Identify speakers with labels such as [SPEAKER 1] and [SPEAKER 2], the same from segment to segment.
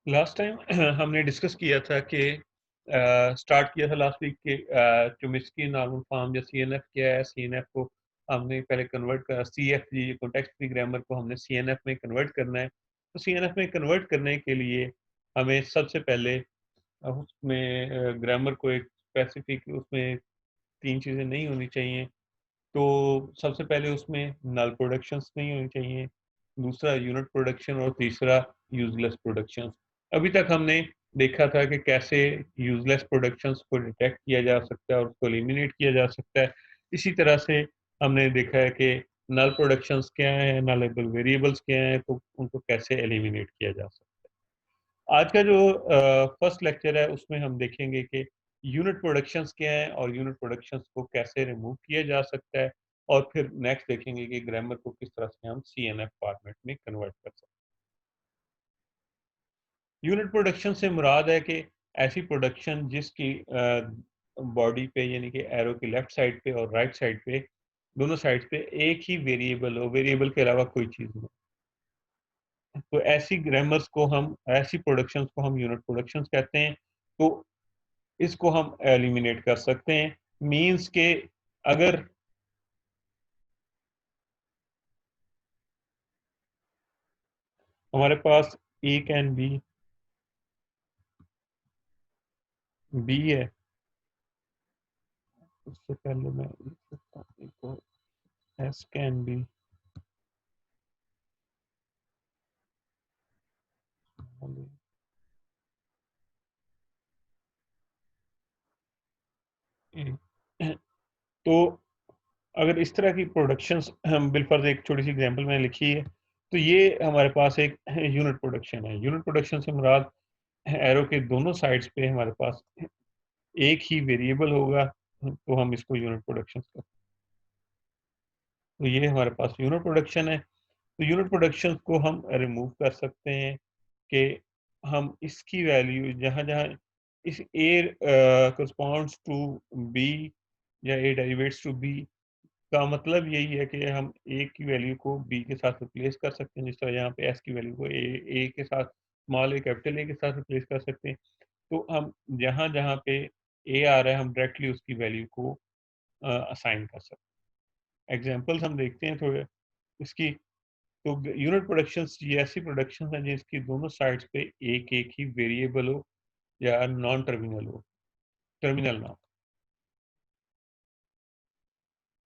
[SPEAKER 1] Last time हमने discuss किया था कि स्टार्ट किया था लास्ट वीक के चोमिस्की नॉर्मल फॉर्म या सीएनएफ क्या है। सीएनएफ को हमने पहले कन्वर्ट करा, सीएफजी कॉन्टेक्स्ट फ्री ग्रामर को हमने सीएनएफ में कन्वर्ट करना है। तो सीएनएफ में कन्वर्ट करने के लिए हमें सबसे पहले उसमें ग्रामर को एक स्पेसिफिक उसमें तीन चीज़ें नहीं होनी चाहिए। तो सबसे पहले उसमें नल प्रोडक्शंस नहीं होनी चाहिए, दूसरा यूनिट प्रोडक्शन और तीसरा यूजलेस प्रोडक्शंस। अभी तक हमने देखा था कि कैसे यूजलेस प्रोडक्शंस को डिटेक्ट किया जा सकता है और उसको एलिमिनेट किया जा सकता है। इसी तरह से हमने देखा है कि नल प्रोडक्शंस क्या हैं, नलेबल वेरिएबल्स क्या हैं, तो उनको कैसे एलिमिनेट किया जा सकता है। आज का जो फर्स्ट लेक्चर है उसमें हम देखेंगे कि यूनिट प्रोडक्शंस क्या हैं और यूनिट प्रोडक्शंस को कैसे रिमूव किया जा सकता है, और फिर नेक्स्ट देखेंगे कि ग्रामर को किस तरह से हम सीएनएफ फॉर्मेट में कन्वर्ट कर सकते हैं। यूनिट प्रोडक्शन से मुराद है कि ऐसी प्रोडक्शन जिसकी बॉडी पे यानी कि एरो की लेफ्ट साइड पे और राइट साइड पे दोनों साइड पे एक ही वेरिएबल हो, वेरिएबल के अलावा कोई चीज़ नहीं। तो ऐसी ग्रामर्स को हम, ऐसी प्रोडक्शंस को हम यूनिट प्रोडक्शंस कहते हैं। तो इसको हम एलिमिनेट कर सकते हैं। मीन्स के अगर हमारे पास ए कैन बी है, उससे पहले मैं लिख सकता हूँ एक एस कैन बी तो अगर इस तरह की प्रोडक्शंस हम बिलफर्ज एक छोटी सी एग्जांपल मैंने लिखी है, तो ये हमारे पास एक यूनिट प्रोडक्शन है। यूनिट प्रोडक्शन से मुराद एरो के दोनों साइड्स पे हमारे पास एक ही वेरिएबल होगा, तो हम इसको यूनिट प्रोडक्शन कहते हैं। तो ये हमारे पास यूनिट प्रोडक्शन है। तो यूनिट प्रोडक्शन को हम रिमूव कर सकते हैं कि हम इसकी वैल्यू जहाँ जहाँ इस ए करस्पॉन्ड्स टू बी या ए डेरिवेट्स टू बी का मतलब यही है कि हम ए की वैल्यू को बी के साथ रिप्लेस कर सकते हैं, जिस तरह यहाँ पे एस की वैल्यू को ए के साथ, स्मॉल ए कैपिटल ए के साथ रिप्लेस कर सकते हैं। तो हम जहाँ जहाँ पे ए आ रहा है हम डायरेक्टली उसकी वैल्यू को असाइन कर सकते हैं। एग्जाम्पल्स हम देखते हैं थोड़े इसकी। तो यूनिट प्रोडक्शंस ये ऐसी प्रोडक्शंस हैं जिसकी दोनों साइड्स पे एक एक ही वेरिएबल हो या नॉन टर्मिनल हो, टर्मिनल ना हो,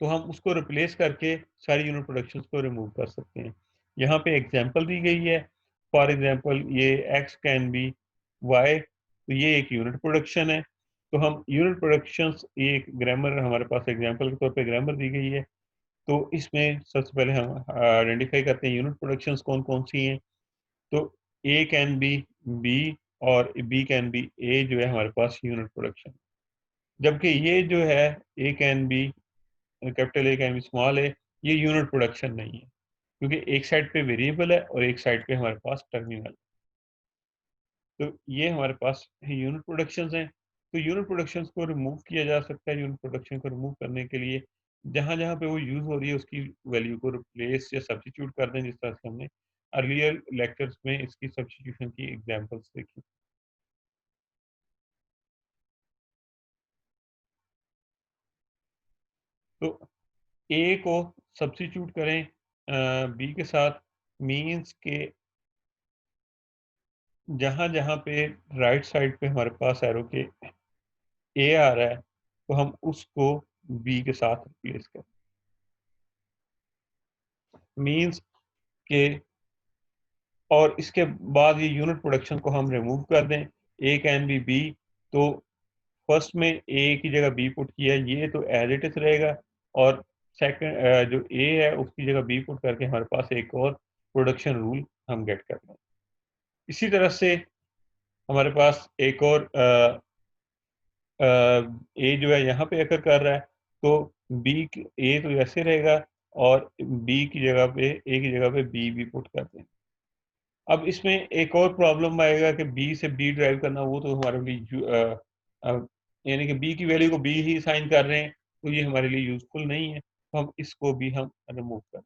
[SPEAKER 1] तो हम उसको रिप्लेस करके सारी यूनिट प्रोडक्शंस को रिमूव कर सकते हैं। यहाँ पे एग्जांपल दी गई है। फॉर एग्जांपल ये x कैन बी y, तो ये एक यूनिट प्रोडक्शन है। तो हम यूनिट प्रोडक्शंस, ये एक ग्रामर हमारे पास एग्जांपल के तौर पे ग्रामर दी गई है। तो इसमें सबसे पहले हम आइडेंटिफाई करते हैं यूनिट प्रोडक्शंस कौन कौन सी हैं। तो ए कैन बी बी और बी कैन बी ए जो है हमारे पास यूनिट प्रोडक्शन, जबकि ये जो है A can be capital A can be small A, ये यूनिट प्रोडक्शन नहीं है, क्योंकि एक साइड पे वेरिएबल है और एक साइड पे हमारे पास टर्मिनल। तो ये हमारे पास यूनिट प्रोडक्शंस हैं। तो यूनिट प्रोडक्शंस को रिमूव किया जा सकता है। यूनिट प्रोडक्शन को रिमूव करने के लिए जहाँ जहाँ पे वो यूज़ हो रही है उसकी वैल्यू को रिप्लेस या सब्स्टिट्यूट कर दें, जिस तरह से हमने अर्लियर लेक्चर्स में इसकी सब्स्टिट्यूशन की एग्जांपल्स देखी। तो ए को सब्स्टिट्यूट करें बी के साथ, मीन्स के जहाँ जहाँ पे राइट साइड पे हमारे पास एरो के ए आ रहा है, तो हम उसको बी के साथ रिप्लेस करें। मीन्स के और इसके बाद ये यूनिट प्रोडक्शन को हम रिमूव कर दें। ए कैन बी बी, तो फर्स्ट में ए की जगह बी पुट किया, ये तो एज इट इज रहेगा। और सेकंड जो ए है उसकी जगह बी पुट करके हमारे पास एक और प्रोडक्शन रूल हम गेट कर लें। इसी तरह से हमारे पास एक और ए जो है यहाँ पे अकर कर रहा है, तो बी ए तो ऐसे रहेगा और बी की जगह पे, ए की जगह पे बी भी पुट करते हैं। अब इसमें एक और प्रॉब्लम आएगा कि बी से बी ड्राइव करना, वो तो हमारे लिए यानी कि बी की वैल्यू को बी ही साइन कर रहे हैं, तो ये हमारे लिए यूजफुल नहीं है। तो हम इसको भी हम रिमूव कर,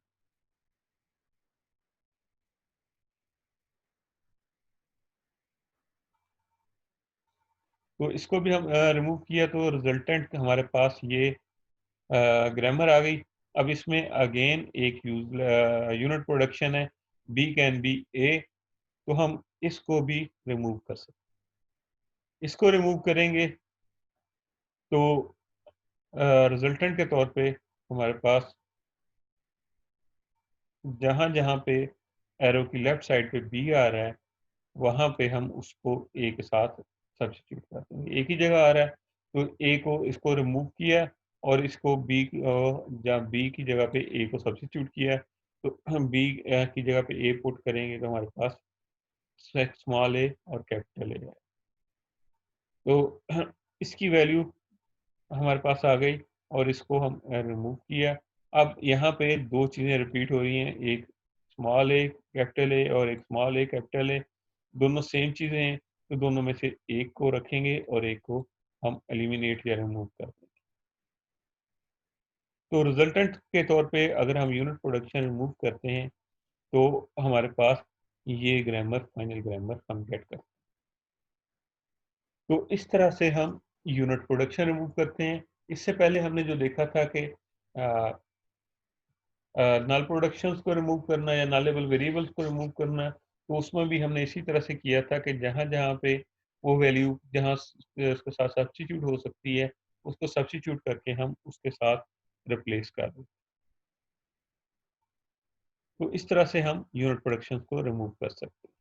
[SPEAKER 1] तो इसको भी हम रिमूव किया तो रिजल्टेंट हमारे पास ये ग्रामर आ गई। अब इसमें अगेन एक यूनिट प्रोडक्शन है, बी कैन बी ए, तो हम इसको भी रिमूव कर सकते हैं। इसको रिमूव करेंगे तो रिजल्टेंट के तौर पे हमारे पास जहां जहां पे एरो की लेफ्ट साइड पे बी आ रहा है वहां पे हम उसको ए के साथ सब्स्टिट्यूट कर देंगे। एक ही जगह आ रहा है तो ए को इसको रिमूव किया और इसको बी जहाँ बी की जगह पे ए को सब्स्टिट्यूट किया, तो हम बी की जगह पे ए पुट करेंगे तो हमारे पास स्मॉल ए और कैपिटल ए है। तो इसकी वैल्यू हमारे पास आ गई और इसको हम रिमूव किया। अब यहाँ पे दो चीज़ें रिपीट हो रही हैं, एक स्मॉल ए कैपिटल ए और एक स्मॉल ए कैपिटल ए, दोनों सेम चीज़ें हैं, तो दोनों में से एक को रखेंगे और एक को हम एलिमिनेट या रिमूव कर देंगे। तो रिजल्टेंट के तौर पे अगर हम यूनिट प्रोडक्शन रिमूव करते हैं तो हमारे पास ये ग्रामर फाइनल ग्रामर हम गेट करते हैं। तो इस तरह से हम यूनिट प्रोडक्शन रिमूव करते हैं। इससे पहले हमने जो देखा था कि नल प्रोडक्शंस को रिमूव करना या नलेबल वेरिएबल्स को रिमूव करना, तो उसमें भी हमने इसी तरह से किया था कि जहाँ जहाँ पे वो वैल्यू जहाँ उसके साथ सब्स्टिट्यूट हो सकती है उसको सब्स्टिट्यूट करके हम उसके साथ रिप्लेस कर दें। तो इस तरह से हम यूनिट प्रोडक्शन को रिमूव कर सकते हैं।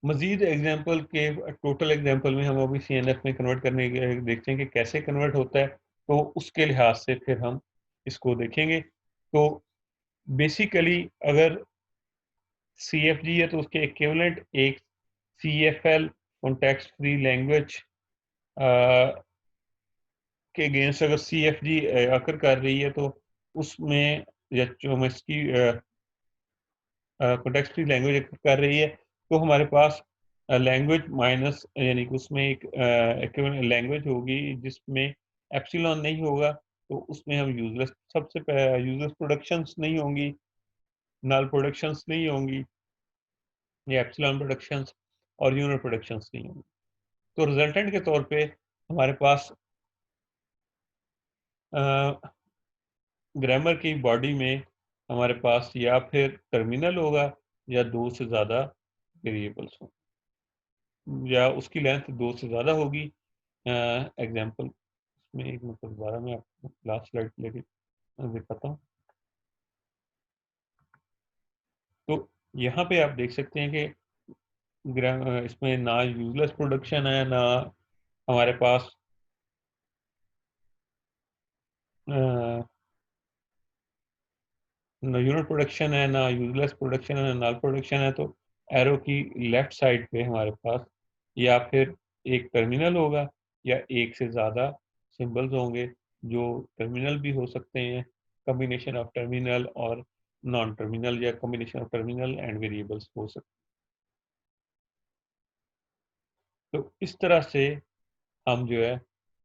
[SPEAKER 1] मजीद एग्जाम्पल के टोटल एग्जाम्पल में हम अभी CNF में कन्वर्ट करने के देखते हैं कि कैसे कन्वर्ट होता है, तो उसके लिहाज से फिर हम इसको देखेंगे। तो बेसिकली अगर CFG है तो उसके इक्विवेलेंट एक CFL कॉन्टेक्स्ट फ्री लैंग्वेज के अगेंस्ट अगर CFG आकर कर रही है तो उसमें या जो हम इसकी कॉन्टेक्स्ट फ्री लैंग्वेज कर रही है तो हमारे पास लैंग्वेज माइनस यानी कि उसमें एक लैंग्वेज होगी जिसमें एप्सिलॉन नहीं होगा, तो उसमें हम यूजलेस सबसे यूजलेस प्रोडक्शंस नहीं होंगी, नल प्रोडक्शंस नहीं होंगी, या एप्सिलॉन प्रोडक्शंस और यूनिट प्रोडक्शंस नहीं होंगी। तो रिजल्टेंट के तौर पे हमारे पास ग्रामर की बॉडी में हमारे पास या फिर टर्मिनल होगा या दो से ज़्यादा वेरिएबल्स हों या उसकी लेंथ दो से ज़्यादा होगी। एग्जाम्पल इसमें एक मतलब दोबारा मैं आपको लास्ट स्लाइड लेके दिखाता हूँ। तो यहाँ पे आप देख सकते हैं कि इसमें ना यूजलेस प्रोडक्शन है ना हमारे पास ना यूनिट प्रोडक्शन है ना यूजलेस प्रोडक्शन है ना नल प्रोडक्शन है। तो एरो की लेफ्ट साइड पे हमारे पास या फिर एक टर्मिनल होगा या एक से ज़्यादा सिंबल्स होंगे जो टर्मिनल भी हो सकते हैं, कॉम्बिनेशन ऑफ टर्मिनल और नॉन टर्मिनल या combination of terminal and variables हो सकते हैं। तो इस तरह से हम जो है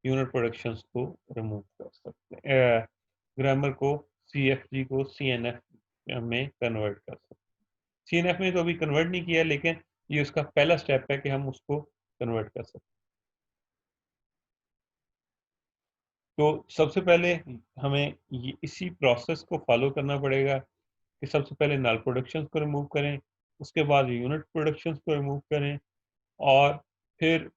[SPEAKER 1] यूनिट प्रोडक्शंस को रिमूव कर सकते हैं, ग्रामर को CFG को CNF में कन्वर्ट कर सकते हैं। CNF में तो अभी कन्वर्ट नहीं किया लेकिन ये उसका पहला स्टेप है कि हम उसको कन्वर्ट कर सकते हैं। तो सबसे पहले हमें इसी प्रोसेस को फॉलो करना पड़ेगा कि सबसे पहले नल प्रोडक्शंस को रिमूव करें, उसके बाद यूनिट प्रोडक्शंस को रिमूव करें और फिर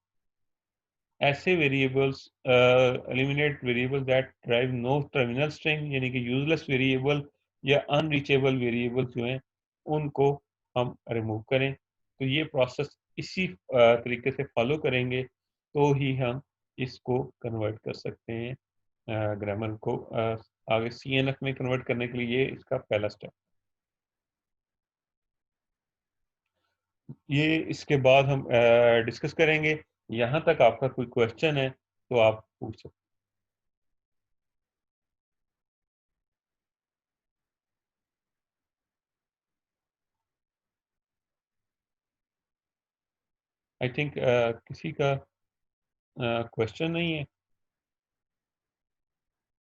[SPEAKER 1] ऐसे variables eliminate variable that drive no terminal string यानी कि यूजलेस वेरिएबल या अनरीचेबल वेरिएबल जो हैं उनको हम रिमूव करें। तो ये प्रोसेस इसी तरीके से फॉलो करेंगे तो ही हम इसको कन्वर्ट कर सकते हैं ग्रामर को आगे CNF में कन्वर्ट करने के लिए। ये इसका पहला स्टेप। ये इसके बाद हम डिस्कस करेंगे। यहाँ तक आपका कोई क्वेश्चन है तो आप पूछ सकते हैं। आई थिंक किसी का क्वेश्चन नहीं है।